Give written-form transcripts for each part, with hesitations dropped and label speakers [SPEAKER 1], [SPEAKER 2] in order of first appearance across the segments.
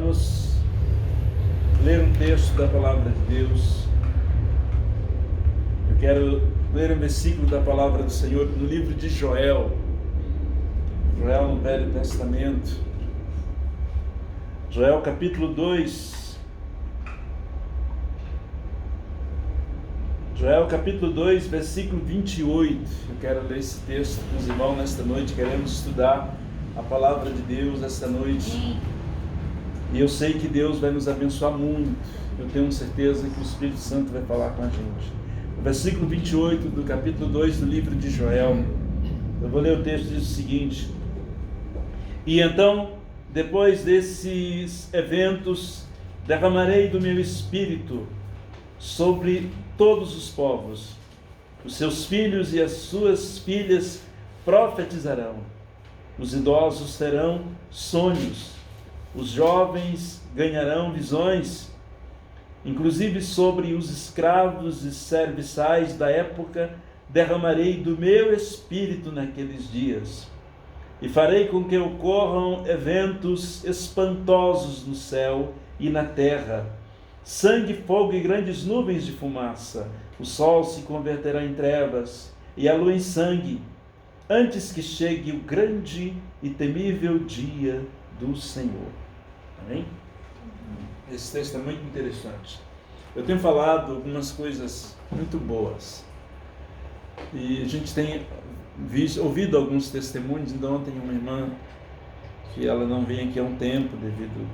[SPEAKER 1] vamos ler um texto da Palavra de Deus. Eu quero ler um versículo da Palavra do Senhor no livro de Joel. Joel no Velho Testamento. Joel capítulo 2. Joel capítulo 2, versículo 28. Eu quero ler esse texto com os irmãos nesta noite. Queremos estudar a Palavra de Deus esta noite. E eu sei que Deus vai nos abençoar muito. Eu tenho certeza que o Espírito Santo vai falar com a gente. O versículo 28 do capítulo 2 do livro de Joel. Eu vou ler o texto, diz o seguinte: E então, depois desses eventos, derramarei do meu espírito sobre todos os povos. Os seus filhos e as suas filhas profetizarão. Os idosos terão sonhos. Os jovens ganharão visões. Inclusive sobre os escravos e serviçais da época, derramarei do meu espírito naqueles dias. E farei com que ocorram eventos espantosos no céu e na terra. Sangue, fogo e grandes nuvens de fumaça. O sol se converterá em trevas e a lua em sangue, antes que chegue o grande e temível dia do Senhor. Amém? Esse texto é muito interessante. Eu tenho falado algumas coisas muito boas. E a gente tem ouvido alguns testemunhos. Então ontem uma irmã, que ela não vem aqui há um tempo devido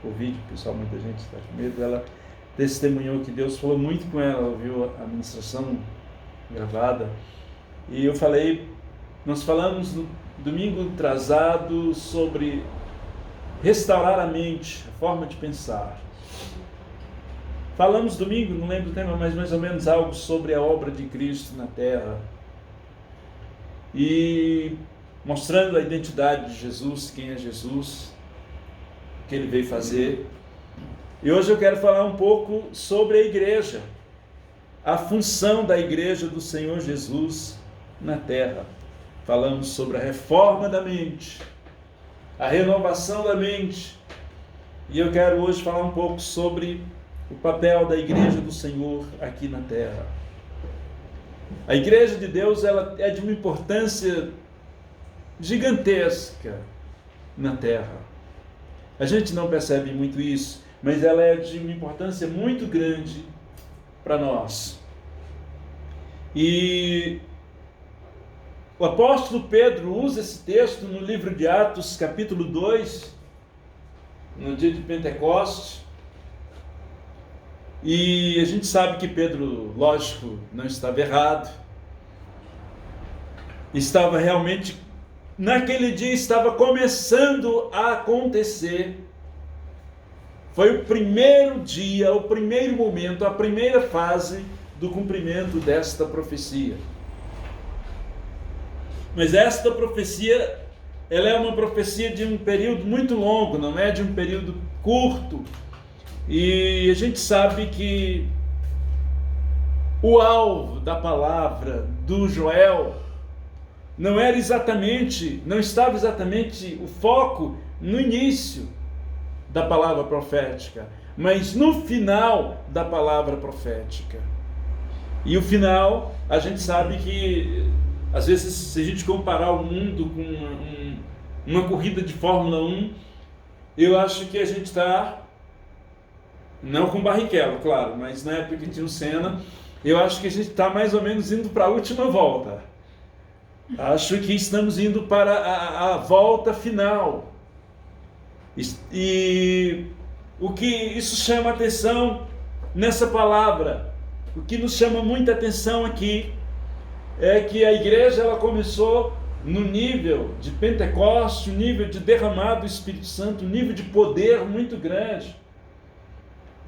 [SPEAKER 1] ao vídeo, pessoal, muita gente está com medo, ela testemunhou que Deus falou muito com ela, ouviu a ministração gravada. E nós falamos no domingo atrasado sobre restaurar a mente, a forma de pensar. Falamos domingo, não lembro o tema, mas mais ou menos algo sobre a obra de Cristo na terra. E mostrando a identidade de Jesus, quem é Jesus, o que ele veio fazer. E hoje eu quero falar um pouco sobre a igreja, a função da igreja do Senhor Jesus na terra. Falamos sobre a reforma da mente, a renovação da mente. E eu quero hoje falar um pouco sobre o papel da igreja do Senhor aqui na terra. A igreja de Deus, ela é de uma importância gigantesca na terra. A gente não percebe muito isso, mas ela é de uma importância muito grande para nós. E o apóstolo Pedro usa esse texto no livro de Atos, capítulo 2, no dia de Pentecostes. E a gente sabe que Pedro, lógico, não estava errado. Estava realmente, naquele dia estava começando a acontecer. Foi o primeiro dia, o primeiro momento, a primeira fase do cumprimento desta profecia. Mas esta profecia, ela é uma profecia de um período muito longo, não é de um período curto. E a gente sabe que o alvo da palavra do Joel não estava exatamente o foco no início da palavra profética, mas no final da palavra profética. E o final, a gente sabe que às vezes, se a gente comparar o mundo com uma corrida de Fórmula 1, eu acho que a gente está, não com Barrichello, claro, mas na época que tinha o Senna, eu acho que a gente está mais ou menos indo para a última volta. Acho que estamos indo para a volta final. E o que isso chama atenção nessa palavra, o que nos chama muita atenção aqui, é que a igreja ela começou no nível de Pentecostes, um nível de derramado do Espírito Santo, um nível de poder muito grande.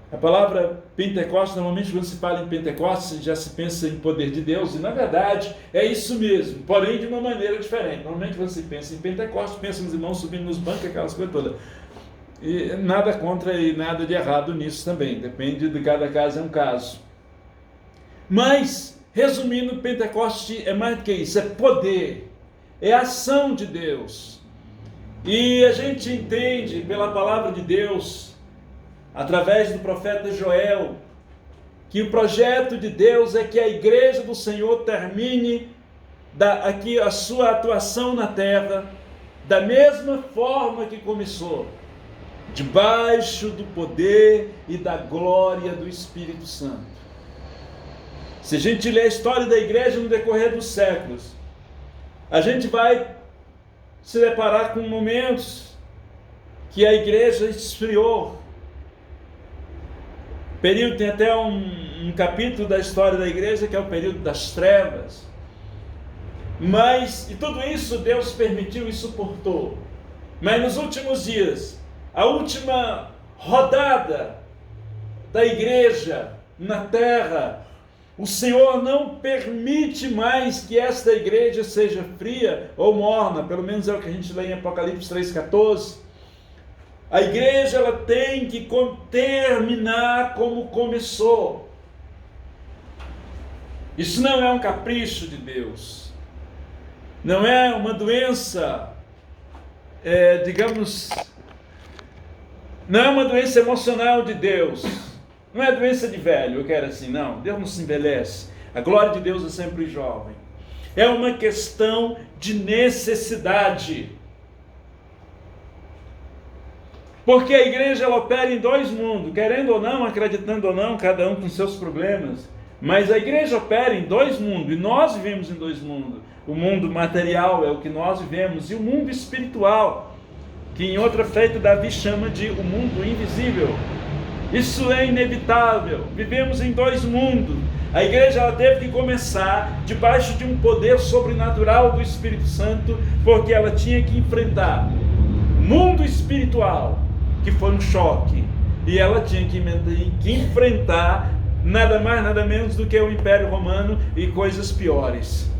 [SPEAKER 1] A palavra Pentecostes, normalmente quando se fala em Pentecostes, já se pensa em poder de Deus, e na verdade é isso mesmo, porém de uma maneira diferente. Normalmente quando se pensa em Pentecostes, pensa nos irmãos subindo nos bancos, aquelas coisas todas. E nada contra e nada de errado nisso também, depende de cada caso, é um caso. Mas, resumindo, Pentecostes é mais do que isso, é poder, é ação de Deus. E a gente entende pela palavra de Deus, através do profeta Joel, que o projeto de Deus é que a igreja do Senhor termine aqui a sua atuação na terra da mesma forma que começou, debaixo do poder e da glória do Espírito Santo. Se a gente ler a história da igreja no decorrer dos séculos, a gente vai se deparar com momentos que a igreja esfriou. Período, tem até um capítulo da história da igreja que é o período das trevas. Mas, e tudo isso Deus permitiu e suportou. Mas nos últimos dias, a última rodada da igreja na terra, o Senhor não permite mais que esta igreja seja fria ou morna, pelo menos é o que a gente lê em Apocalipse 3,14. A igreja ela tem que terminar como começou. Isso não é um capricho de Deus. Não é uma doença, não é uma doença emocional de Deus. Não é doença de velho, eu quero assim, não. Deus não se envelhece. A glória de Deus é sempre jovem. É uma questão de necessidade. Porque a igreja ela opera em dois mundos, querendo ou não, acreditando ou não, cada um com seus problemas. Mas a igreja opera em dois mundos, e nós vivemos em dois mundos. O mundo material é o que nós vivemos, e o mundo espiritual, que em outra feita Davi chama de o mundo invisível. Isso é inevitável, vivemos em dois mundos. A igreja ela teve que começar debaixo de um poder sobrenatural do Espírito Santo, porque ela tinha que enfrentar o mundo espiritual, que foi um choque, e ela tinha que enfrentar nada mais, nada menos do que o Império Romano e coisas piores.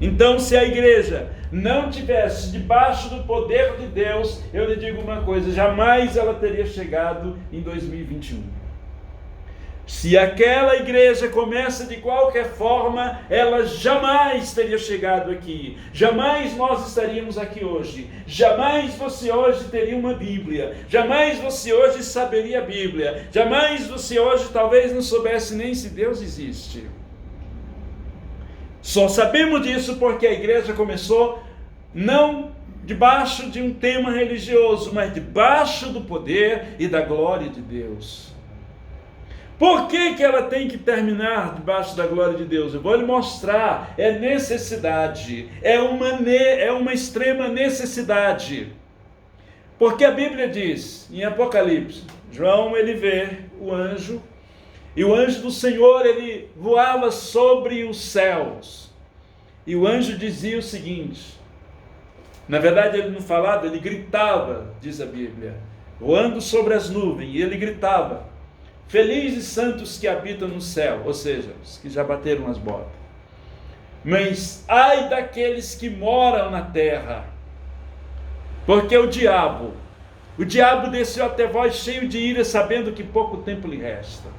[SPEAKER 1] Então, se a igreja não tivesse debaixo do poder de Deus, eu lhe digo uma coisa, jamais ela teria chegado em 2021. Se aquela igreja começa de qualquer forma, ela jamais teria chegado aqui. Jamais nós estaríamos aqui hoje. Jamais você hoje teria uma Bíblia. Jamais você hoje saberia a Bíblia. Jamais você hoje talvez não soubesse nem se Deus existe. Só sabemos disso porque a igreja começou não debaixo de um tema religioso, mas debaixo do poder e da glória de Deus. Por que ela tem que terminar debaixo da glória de Deus? Eu vou lhe mostrar. É necessidade. É uma extrema necessidade. Porque a Bíblia diz, em Apocalipse, João ele vê o anjo, e o anjo do Senhor ele voava sobre os céus. E o anjo dizia o seguinte, na verdade ele não falava, ele gritava, diz a Bíblia, voando sobre as nuvens, e ele gritava, felizes santos que habitam no céu, ou seja, os que já bateram as botas. Mas ai daqueles que moram na terra, porque o diabo desceu até vós cheio de ira, sabendo que pouco tempo lhe resta.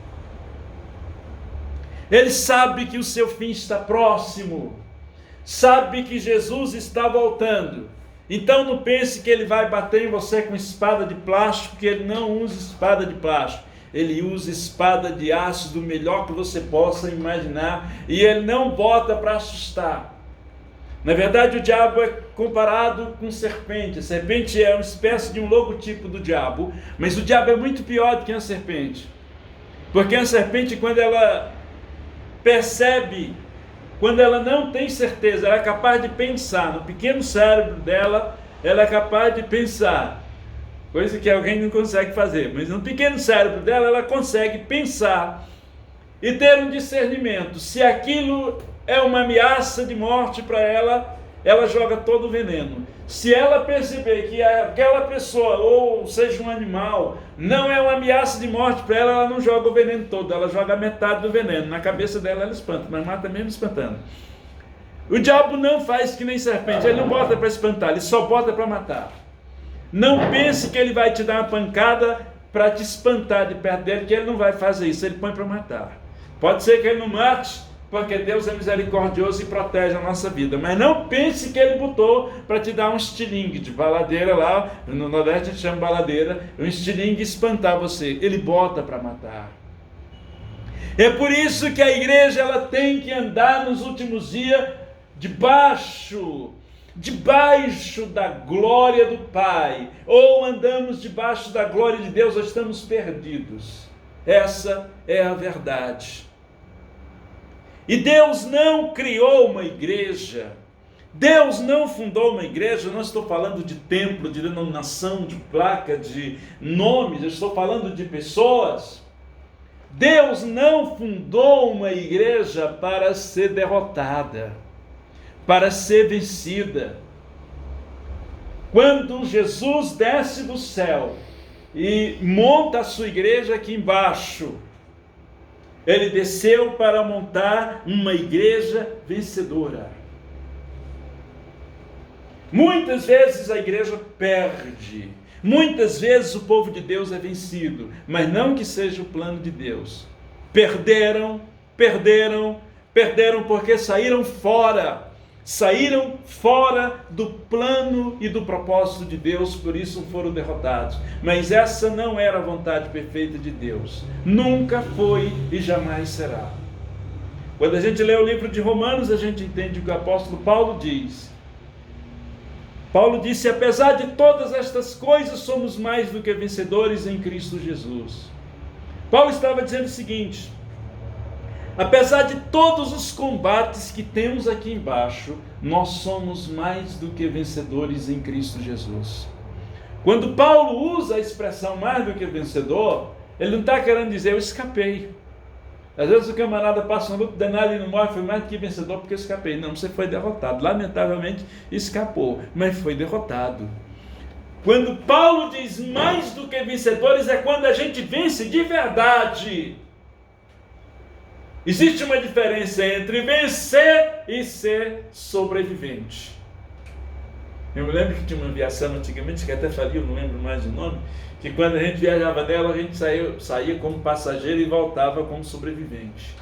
[SPEAKER 1] Ele sabe que o seu fim está próximo, sabe que Jesus está voltando. Então não pense que ele vai bater em você com espada de plástico, que ele não usa espada de plástico. Ele usa espada de aço do melhor que você possa imaginar, e ele não bota para assustar. Na verdade, o diabo é comparado com serpente. A serpente é uma espécie de um logotipo do diabo, mas o diabo é muito pior do que a serpente. Porque a serpente, quando ela percebe, quando ela não tem certeza, ela é capaz de pensar, no pequeno cérebro dela, ela é capaz de pensar, coisa que alguém não consegue fazer, mas no pequeno cérebro dela, ela consegue pensar e ter um discernimento. Se aquilo é uma ameaça de morte para ela, ela joga todo o veneno. Se ela perceber que aquela pessoa, ou seja um animal, não é uma ameaça de morte para ela, ela não joga o veneno todo, ela joga metade do veneno. Na cabeça dela ela espanta, mas mata mesmo espantando. O diabo não faz que nem serpente, ele não bota para espantar, ele só bota para matar. Não pense que ele vai te dar uma pancada para te espantar de perto dele, que ele não vai fazer isso, ele põe para matar. Pode ser que ele não mate, porque Deus é misericordioso e protege a nossa vida. Mas não pense que Ele botou para te dar um estilingue de baladeira lá, no Nordeste a gente chama baladeira, um estilingue espantar você. Ele bota para matar. É por isso que a igreja ela tem que andar nos últimos dias debaixo da glória do Pai. Ou andamos debaixo da glória de Deus, ou estamos perdidos. Essa é a verdade. E Deus não criou uma igreja, Deus não fundou uma igreja. Eu não estou falando de templo, de denominação, de placa, de nomes, eu estou falando de pessoas. Deus não fundou uma igreja para ser derrotada, para ser vencida. Quando Jesus desce do céu e monta a sua igreja aqui embaixo, Ele desceu para montar uma igreja vencedora. Muitas vezes a igreja perde, muitas vezes o povo de Deus é vencido, mas não que seja o plano de Deus. Perderam porque saíram fora do plano e do propósito de Deus, por isso foram derrotados. Mas essa não era a vontade perfeita de Deus, nunca foi e jamais será. Quando a gente lê o livro de Romanos, a gente entende o que o apóstolo Paulo diz. Paulo disse: apesar de todas estas coisas, somos mais do que vencedores em Cristo Jesus. Paulo estava dizendo o seguinte: apesar de todos os combates que temos aqui embaixo, nós somos mais do que vencedores em Cristo Jesus. Quando Paulo usa a expressão mais do que vencedor, ele não está querendo dizer eu escapei. Às vezes o camarada passa uma luta danada e não morre, foi mais do que vencedor porque eu escapei. Não, você foi derrotado. Lamentavelmente escapou, mas foi derrotado. Quando Paulo diz mais do que vencedores, é quando a gente vence de verdade. Existe uma diferença entre vencer e ser sobrevivente. Eu me lembro que tinha uma aviação antigamente, que até falia, eu não lembro mais o nome, que quando a gente viajava nela, a gente saía como passageiro e voltava como sobrevivente.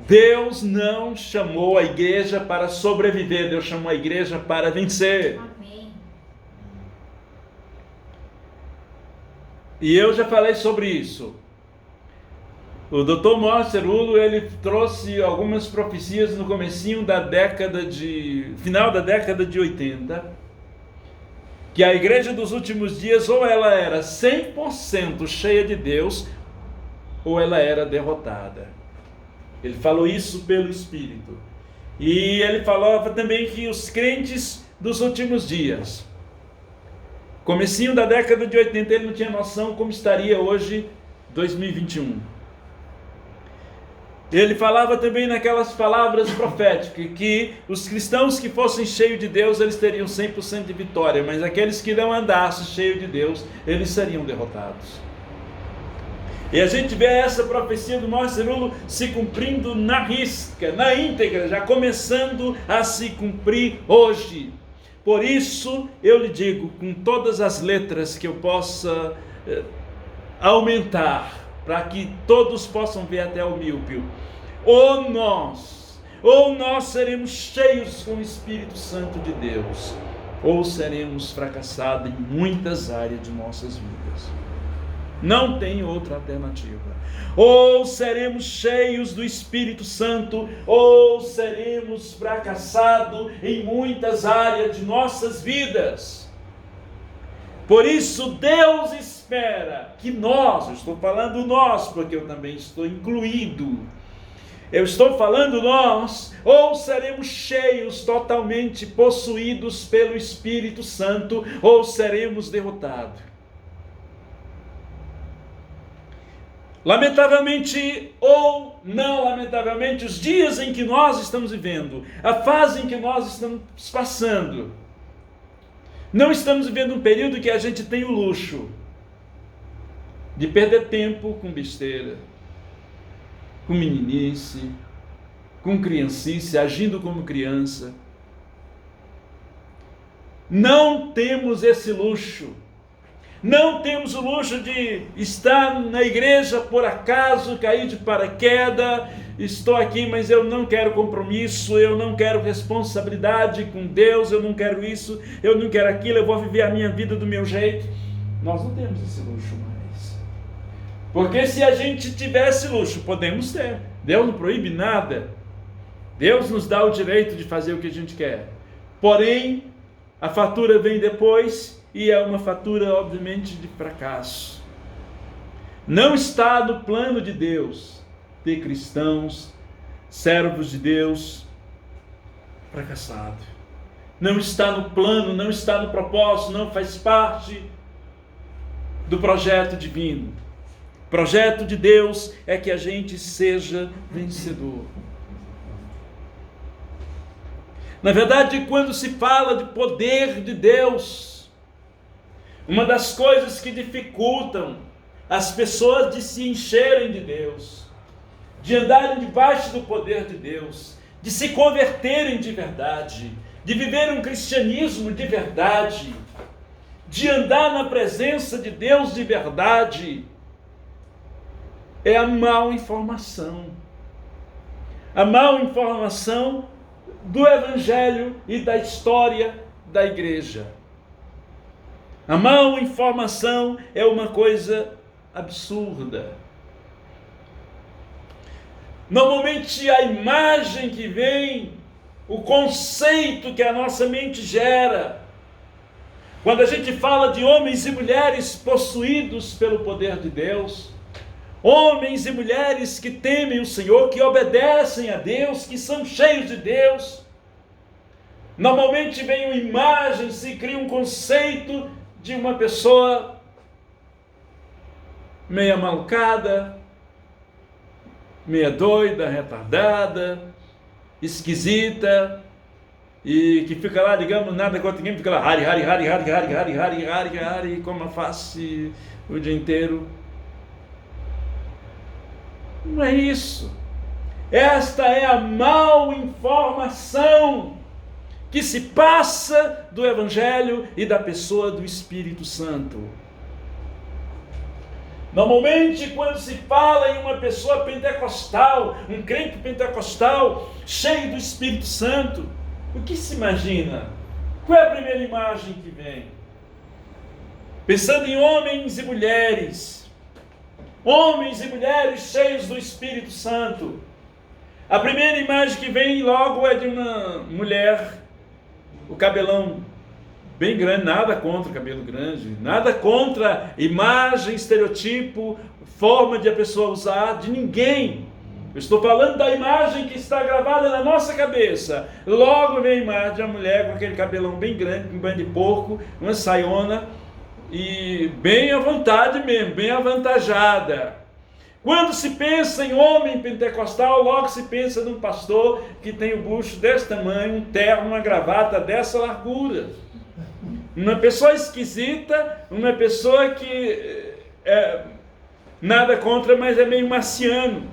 [SPEAKER 1] Deus não chamou a igreja para sobreviver, Deus chamou a igreja para vencer. Amém. E eu já falei sobre isso. O Dr. Morris Cerullo, ele trouxe algumas profecias no comecinho final da década de 80, que a igreja dos últimos dias ou ela era 100% cheia de Deus, ou ela era derrotada. Ele falou isso pelo Espírito. E ele falava também que os crentes dos últimos dias, comecinho da década de 80, ele não tinha noção como estaria hoje 2021. Ele falava também naquelas palavras proféticas, que os cristãos que fossem cheios de Deus, eles teriam 100% de vitória, mas aqueles que não andassem cheios de Deus, eles seriam derrotados. E a gente vê essa profecia do Morris Cerullo se cumprindo na risca, na íntegra, já começando a se cumprir hoje. Por isso, eu lhe digo, com todas as letras que eu possa aumentar, para que todos possam ver até o míope, ou nós seremos cheios com o Espírito Santo de Deus, ou seremos fracassados em muitas áreas de nossas vidas. Não tem outra alternativa. Ou seremos cheios do Espírito Santo, ou seremos fracassados em muitas áreas de nossas vidas. Por isso Deus espera que nós, eu estou falando nós, porque eu também estou incluído, eu estou falando nós, ou seremos cheios, totalmente possuídos pelo Espírito Santo, ou seremos derrotados. Lamentavelmente ou não lamentavelmente, os dias em que nós estamos vivendo, a fase em que nós estamos passando, não estamos vivendo um período que a gente tem o luxo de perder tempo com besteira, com meninice, com criancice, agindo como criança. Não temos esse luxo. Não temos o luxo de estar na igreja por acaso, cair de paraquedas, estou aqui, mas eu não quero compromisso, eu não quero responsabilidade com Deus, eu não quero isso, eu não quero aquilo, eu vou viver a minha vida do meu jeito. Nós não temos esse luxo mais. Porque se a gente tivesse luxo, podemos ter. Deus não proíbe nada. Deus nos dá o direito de fazer o que a gente quer. Porém, a fatura vem depois e é uma fatura, obviamente, de fracasso. Não está no plano de Deus ter cristãos, servos de Deus, fracassados. Não está no plano, não está no propósito, não faz parte do projeto divino. O projeto de Deus é que a gente seja vencedor. Na verdade, quando se fala de poder de Deus, uma das coisas que dificultam as pessoas de se encherem de Deus, de andarem debaixo do poder de Deus, de se converterem de verdade, de viver um cristianismo de verdade, de andar na presença de Deus de verdade, é a mal informação. A mal informação do Evangelho e da história da igreja. A mal informação é uma coisa absurda. Normalmente a imagem que vem, o conceito que a nossa mente gera, quando a gente fala de homens e mulheres possuídos pelo poder de Deus, homens e mulheres que temem o Senhor, que obedecem a Deus, que são cheios de Deus, normalmente vem uma imagem, se cria um conceito de uma pessoa meia malucada, meia doida, retardada, esquisita, e que fica lá, digamos, nada contra ninguém, fica lá, hari, como a face o dia inteiro. Não é isso. Esta é a mal informação que se passa do Evangelho e da pessoa do Espírito Santo. Normalmente, quando se fala em uma pessoa pentecostal, um crente pentecostal, cheio do Espírito Santo, o que se imagina? Qual é a primeira imagem que vem? Pensando em homens e mulheres cheios do Espírito Santo, a primeira imagem que vem logo é de uma mulher, o cabelão bem grande, nada contra o cabelo grande, nada contra imagem, estereotipo, forma de a pessoa usar, de ninguém. Eu estou falando da imagem que está gravada na nossa cabeça. Logo vem a imagem de uma mulher com aquele cabelão bem grande, com um banho de porco, uma saiona, e bem à vontade mesmo, bem avantajada. Quando se pensa em homem pentecostal, logo se pensa num pastor que tem o bucho desse tamanho, um terno, uma gravata dessa largura. Uma pessoa esquisita, uma pessoa que nada contra, mas é meio marciano.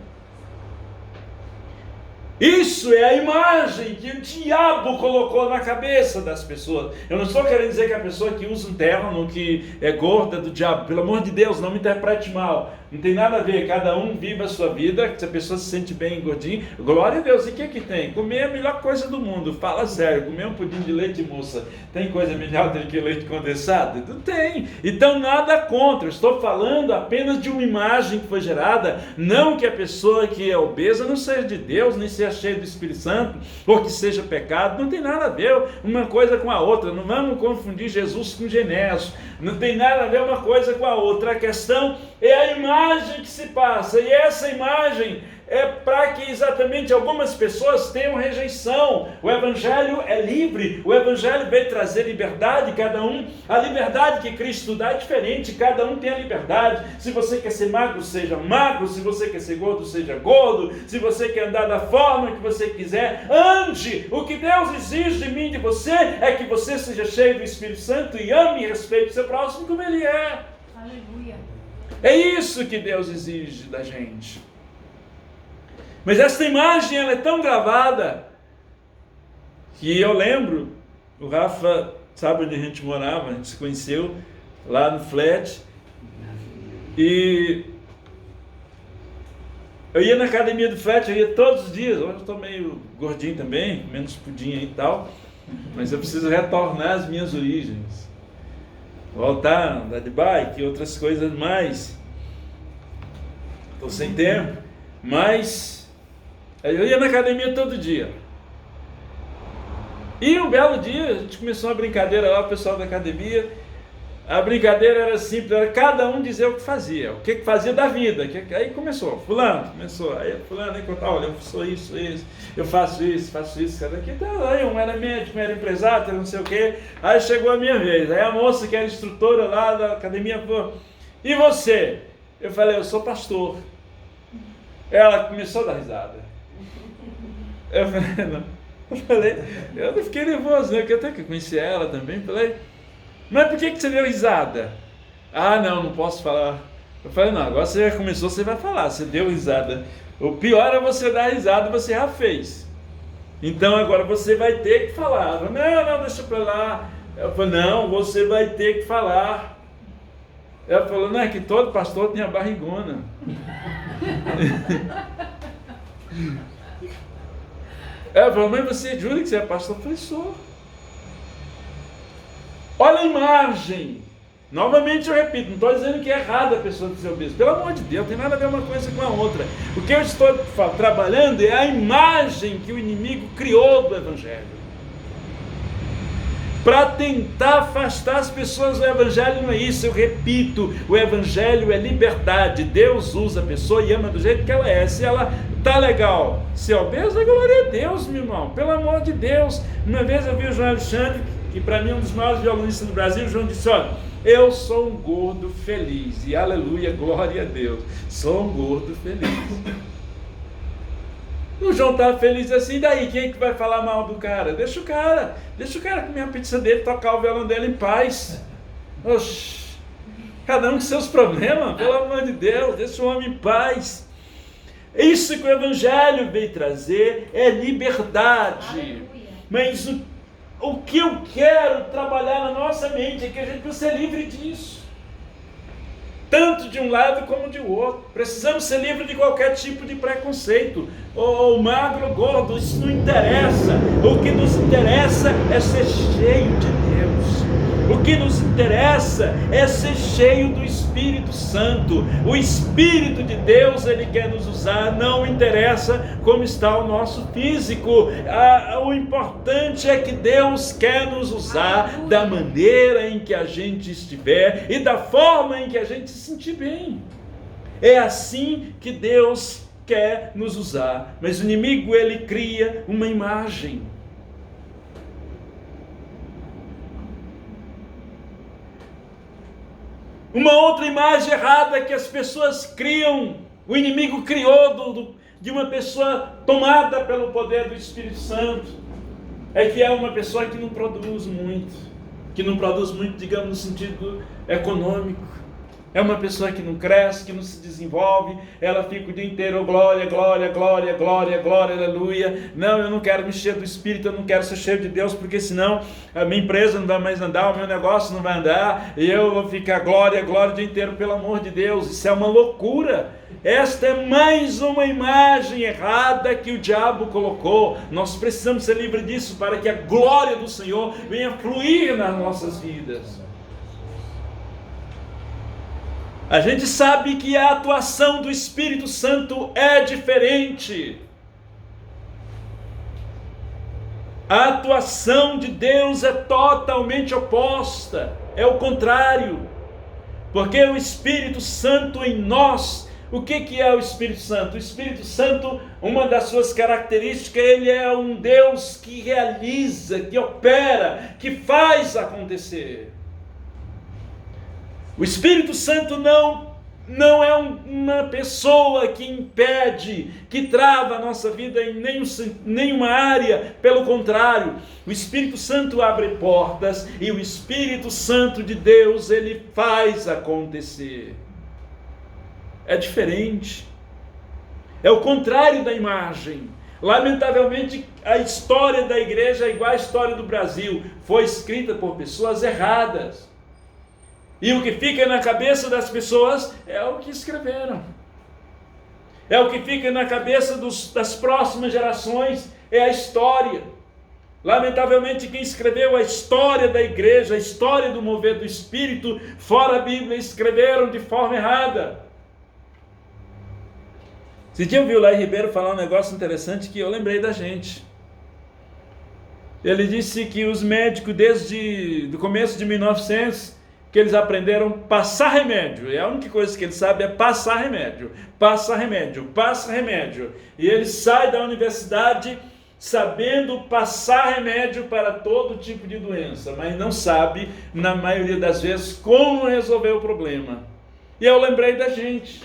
[SPEAKER 1] Isso é a imagem que o diabo colocou na cabeça das pessoas. Eu não estou querendo dizer que a pessoa que usa um terno, que é gorda do diabo, pelo amor de Deus, não me interprete mal. Não tem nada a ver, cada um vive a sua vida, se a pessoa se sente bem gordinho, glória a Deus, e o que tem? Comer é a melhor coisa do mundo, fala sério, comer um pudim de leite, moça, tem coisa melhor do que leite condensado? Não tem, então nada contra, eu estou falando apenas de uma imagem que foi gerada, não que a pessoa que é obesa não seja de Deus, nem seja cheia do Espírito Santo, ou que seja pecado, não tem nada a ver uma coisa com a outra, não vamos confundir Jesus com Genésio, não tem nada a ver uma coisa com a outra, a questão é a imagem que se passa, e essa imagem é para que exatamente algumas pessoas tenham rejeição. O Evangelho é livre, o Evangelho veio trazer liberdade, cada um, a liberdade que Cristo dá é diferente, cada um tem a liberdade. Se você quer ser magro, seja magro, se você quer ser gordo, seja gordo, se você quer andar da forma que você quiser, ande. O que Deus exige de mim e de você é que você seja cheio do Espírito Santo e ame e respeite o seu próximo como ele é.
[SPEAKER 2] Aleluia.
[SPEAKER 1] É isso que Deus exige da gente. Mas essa imagem ela é tão gravada que eu lembro, o Rafa sabe onde a gente morava, a gente se conheceu lá no flat, e Eu ia na academia do Flat, eu ia todos os dias. Hoje eu estou meio gordinho também, menos pudim aí e tal. Mas eu preciso retornar às minhas origens. Voltar a andar de bike e outras coisas mais. Estou sem tempo. Mas eu ia na academia todo dia. E um belo dia, a gente começou uma brincadeira lá, o pessoal da academia. A brincadeira era simples, era cada um dizer o que fazia, o que fazia da vida. Aí começou, fulano, aí fulano, aí contava, olha, eu sou isso, eu faço isso, cada aqui. Então, aí um era médico, um era empresário, não sei o quê. Aí chegou a minha vez, aí a moça que era instrutora lá da academia falou, e você? Eu falei, eu sou pastor. Ela começou a dar risada. Eu falei, não. Eu não fiquei nervoso, né? Porque até que eu conheci ela também, falei, mas por que você deu risada? Ah, não posso falar. Eu falei, não, agora você já começou, você vai falar, você deu risada. O pior é você dar risada, você já fez. Então agora você vai ter que falar. Não, deixa pra lá. Eu falei, não, você vai ter que falar. Ela falou, não, é que todo pastor tem a barrigona. Ela falou, mas você jura que você é pastor? Eu falei, sou. Olha a imagem. Novamente eu repito, não estou dizendo que é errado a pessoa dizer o mesmo. Pelo amor de Deus, não tem nada a ver uma coisa com a outra. O que eu estou trabalhando é a imagem que o inimigo criou do Evangelho. Para tentar afastar as pessoas do Evangelho. Não é isso, eu repito, o Evangelho é liberdade. Deus usa a pessoa e ama do jeito que ela é. Se ela tá legal, se é obesa, glória a Deus, meu irmão, pelo amor de Deus. Uma vez eu vi o João Alexandre, que para mim é um dos maiores violonistas do Brasil. O João disse, olha, eu sou um gordo feliz, e aleluia, glória a Deus, sou um gordo feliz. O João estava feliz assim, daí quem é que vai falar mal do cara? Deixa o cara comer a pizza dele, tocar o violão dele em paz. Oxi, cada um com seus problemas, pelo amor de Deus, deixa o homem em paz. Isso que o Evangelho veio trazer é liberdade. Aleluia. Mas o que eu quero trabalhar na nossa mente é que a gente precisa ser livre disso. Tanto de um lado como de outro. Precisamos ser livres de qualquer tipo de preconceito. Ou magro ou gordo, isso não interessa. O que nos interessa é ser cheio de Deus. O que nos interessa é ser cheio do Espírito Santo. O Espírito de Deus, Ele quer nos usar. Não interessa como está o nosso físico. O importante é que Deus quer nos usar da maneira em que a gente estiver e da forma em que a gente se sentir bem. É assim que Deus quer nos usar. Mas o inimigo, ele cria uma imagem. Uma outra imagem errada que as pessoas criam, o inimigo criou de uma pessoa tomada pelo poder do Espírito Santo, é que é uma pessoa que não produz muito, digamos, no sentido econômico. É uma pessoa que não cresce, que não se desenvolve, ela fica o dia inteiro, glória, glória, glória, glória, glória, aleluia. Não, eu não quero me encher do Espírito, eu não quero ser cheio de Deus, porque senão a minha empresa não vai mais andar, o meu negócio não vai andar, e eu vou ficar glória, glória o dia inteiro, pelo amor de Deus. Isso é uma loucura. Esta é mais uma imagem errada que o diabo colocou. Nós precisamos ser livres disso para que a glória do Senhor venha fluir nas nossas vidas. A gente sabe que a atuação do Espírito Santo é diferente. A atuação de Deus é totalmente oposta, é o contrário. Porque o Espírito Santo em nós, o que é o Espírito Santo? O Espírito Santo, uma das suas características, ele é um Deus que realiza, que opera, que faz acontecer. O Espírito Santo não é uma pessoa que impede, que trava a nossa vida em nenhuma área. Pelo contrário, o Espírito Santo abre portas e o Espírito Santo de Deus, ele faz acontecer. É diferente. É o contrário da imagem. Lamentavelmente, a história da igreja é igual à história do Brasil. Foi escrita por pessoas erradas. E o que fica na cabeça das pessoas é o que escreveram. é o que fica na cabeça das próximas gerações, é a história. Lamentavelmente, quem escreveu a história da igreja, a história do mover do Espírito, fora a Bíblia, escreveram de forma errada. Esse dia eu vi o Lai Ribeiro falar um negócio interessante que eu lembrei da gente. Ele disse que os médicos, desde o começo de 1900, que eles aprenderam a passar remédio. E a única coisa que eles sabem é passar remédio. Passa remédio, passa remédio. E ele sai da universidade sabendo passar remédio para todo tipo de doença, mas não sabe, na maioria das vezes, como resolver o problema. E eu lembrei da gente.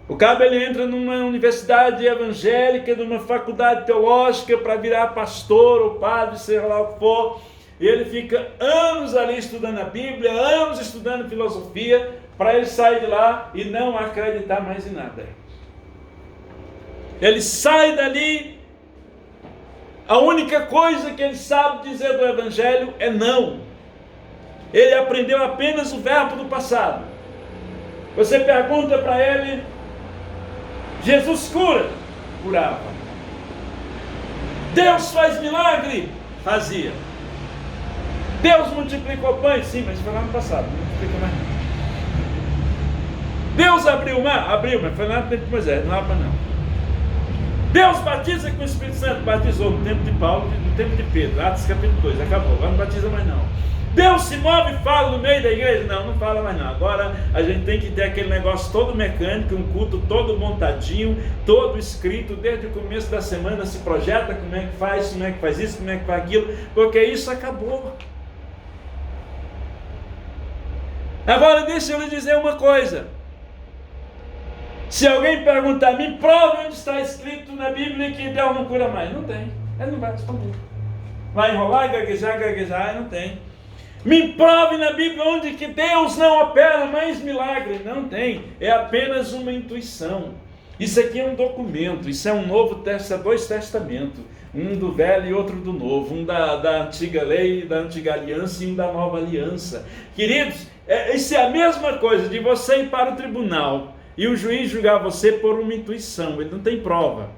[SPEAKER 1] O cabo, ele entra numa universidade evangélica, numa faculdade teológica para virar pastor ou padre, sei lá o que for, e ele fica anos ali estudando a Bíblia, anos estudando filosofia, para ele sair de lá e não acreditar mais em nada. Ele sai dali, a única coisa que ele sabe dizer do Evangelho é não. Ele aprendeu apenas o verbo do passado. Você pergunta para ele: Jesus cura? Curava. Deus faz milagre? Fazia. Deus multiplicou pães? Sim, mas foi lá no passado, não multiplica mais não. Deus abriu o mar? Abriu, mas foi lá no tempo de Moisés, não abre não. Deus batiza com o Espírito Santo? Batizou no tempo de Paulo, no tempo de Pedro, Atos capítulo 2, acabou, agora não batiza mais não. Deus se move e fala no meio da igreja? Não, não fala mais não. Agora a gente tem que ter aquele negócio todo mecânico, um culto todo montadinho, todo escrito, desde o começo da semana se projeta como é que faz isso, como é que faz aquilo, porque isso acabou. Agora deixa eu lhe dizer uma coisa. Se alguém perguntar, me prova onde está escrito na Bíblia que Deus não cura mais. Não tem, ele não vai responder. Vai enrolar, gaguejar, não tem. Me prove na Bíblia onde que Deus não opera mais milagre. Não tem, é apenas uma intuição. Isso aqui é um documento, isso é um novo testamento, dois testamentos. Um do velho e outro do novo, um da antiga lei, da antiga aliança e um da nova aliança. Queridos, isso é a mesma coisa de você ir para o tribunal e o juiz julgar você por uma intuição. Ele não tem prova.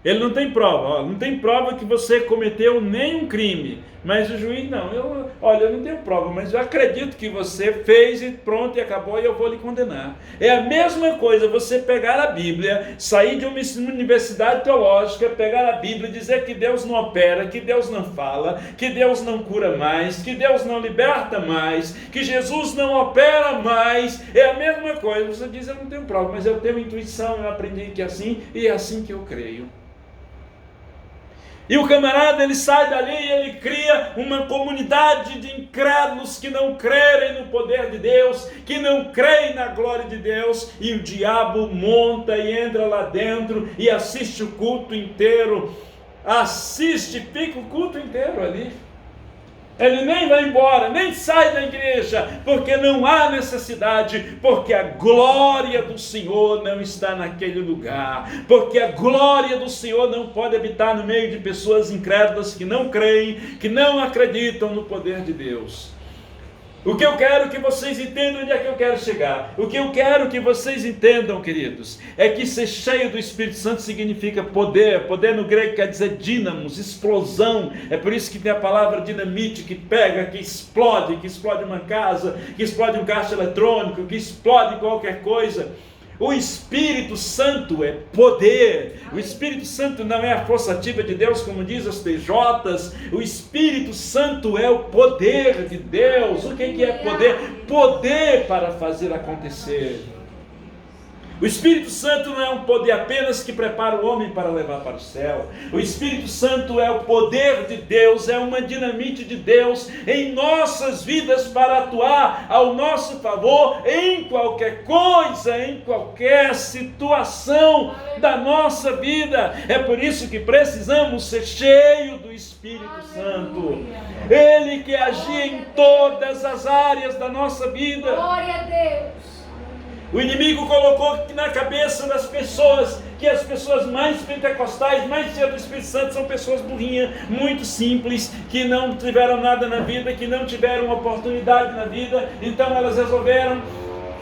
[SPEAKER 1] Ele não tem prova, não tem prova que você cometeu nenhum crime, mas o juiz não, eu não tenho prova, mas eu acredito que você fez e pronto, e acabou, e eu vou lhe condenar. É a mesma coisa você pegar a Bíblia, sair de uma universidade teológica, pegar a Bíblia e dizer que Deus não opera, que Deus não fala, que Deus não cura mais, que Deus não liberta mais, que Jesus não opera mais. É a mesma coisa, você diz: eu não tenho prova, mas eu tenho intuição, eu aprendi que é assim, e é assim que eu creio. E o camarada, ele sai dali e ele cria uma comunidade de incrédulos que não crerem no poder de Deus, que não creem na glória de Deus, e o diabo monta e entra lá dentro e assiste o culto inteiro, fica o culto inteiro ali. Ele nem vai embora, nem sai da igreja, porque não há necessidade, porque a glória do Senhor não está naquele lugar, porque a glória do Senhor não pode habitar no meio de pessoas incrédulas que não creem, que não acreditam no poder de Deus. O que eu quero que vocês entendam, onde é que eu quero chegar? O que eu quero que vocês entendam, queridos, é que ser cheio do Espírito Santo significa poder. Poder no grego quer dizer dínamos, explosão. É por isso que tem a palavra dinamite, que pega, que explode uma casa, que explode um caixa eletrônico, que explode qualquer coisa. O Espírito Santo é poder. O Espírito Santo não é a força ativa de Deus, como diz as TJs. O Espírito Santo é o poder de Deus. O que é poder? Poder para fazer acontecer. O Espírito Santo não é um poder apenas que prepara o homem para levar para o céu. O Espírito Santo é o poder de Deus, é uma dinamite de Deus em nossas vidas para atuar ao nosso favor em qualquer coisa, em qualquer situação da nossa vida. É por isso que precisamos ser cheios do Espírito Santo. Ele que agir em todas as áreas da nossa vida.
[SPEAKER 2] Glória a Deus.
[SPEAKER 1] O inimigo colocou na cabeça das pessoas que as pessoas mais pentecostais, mais cheias do Espírito Santo, são pessoas burrinhas, muito simples, que não tiveram nada na vida, que não tiveram oportunidade na vida, então elas resolveram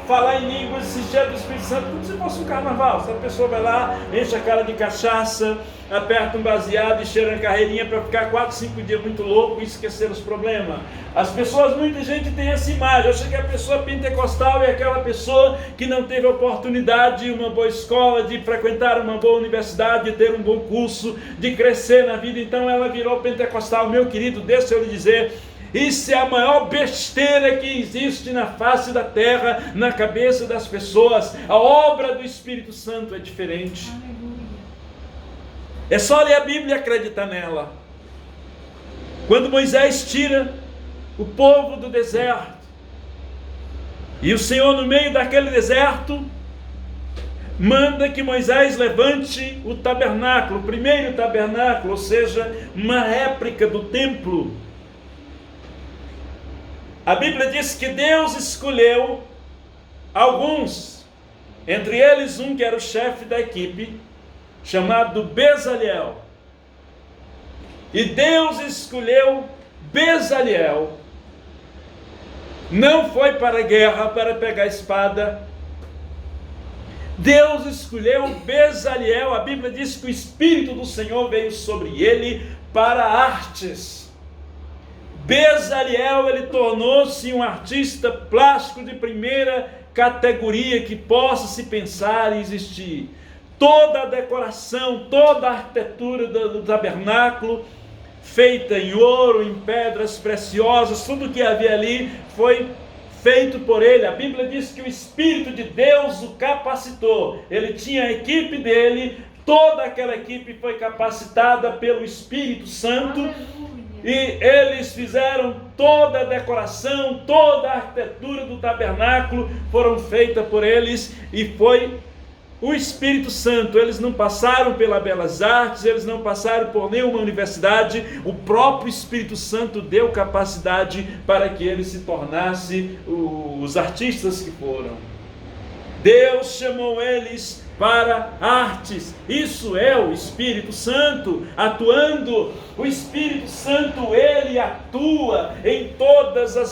[SPEAKER 1] falar em línguas, se encher do Espírito Santo, como se fosse um carnaval. Se a pessoa vai lá, enche a cara de cachaça, aperta um baseado e cheira a carreirinha para ficar 4, 5 dias muito louco e esquecer os problemas. As pessoas, muita gente tem essa imagem, acha que a pessoa pentecostal é aquela pessoa que não teve a oportunidade de uma boa escola, de frequentar uma boa universidade, de ter um bom curso, de crescer na vida, então ela virou pentecostal. Meu querido, deixa eu lhe dizer, isso é a maior besteira que existe na face da terra, na cabeça das pessoas. A obra do Espírito Santo é diferente. É só ler a Bíblia e acreditar nela. Quando Moisés tira o povo do deserto, e o Senhor no meio daquele deserto manda que Moisés levante o tabernáculo, o primeiro tabernáculo, ou seja, uma réplica do templo. A Bíblia diz que Deus escolheu alguns, entre eles um que era o chefe da equipe, chamado Bezaleel. E Deus escolheu Bezaleel. Não foi para a guerra, para pegar a espada. Deus escolheu Bezaleel. A Bíblia diz que o Espírito do Senhor veio sobre ele para artes. Bezaleel, ele tornou-se um artista plástico de primeira categoria que possa se pensar e existir. Toda a decoração, toda a arquitetura do tabernáculo, feita em ouro, em pedras preciosas, tudo que havia ali foi feito por ele. A Bíblia diz que o Espírito de Deus o capacitou. Ele tinha a equipe dele, toda aquela equipe foi capacitada pelo Espírito Santo. Aleluia. E eles fizeram toda a decoração, toda a arquitetura do tabernáculo, foram feitas por eles, e foi o Espírito Santo. Eles não passaram pela Belas Artes, eles não passaram por nenhuma universidade. O próprio Espírito Santo deu capacidade para que eles se tornassem os artistas que foram. Deus chamou eles para artes. Isso é o Espírito Santo atuando. O Espírito Santo, ele atua em todas as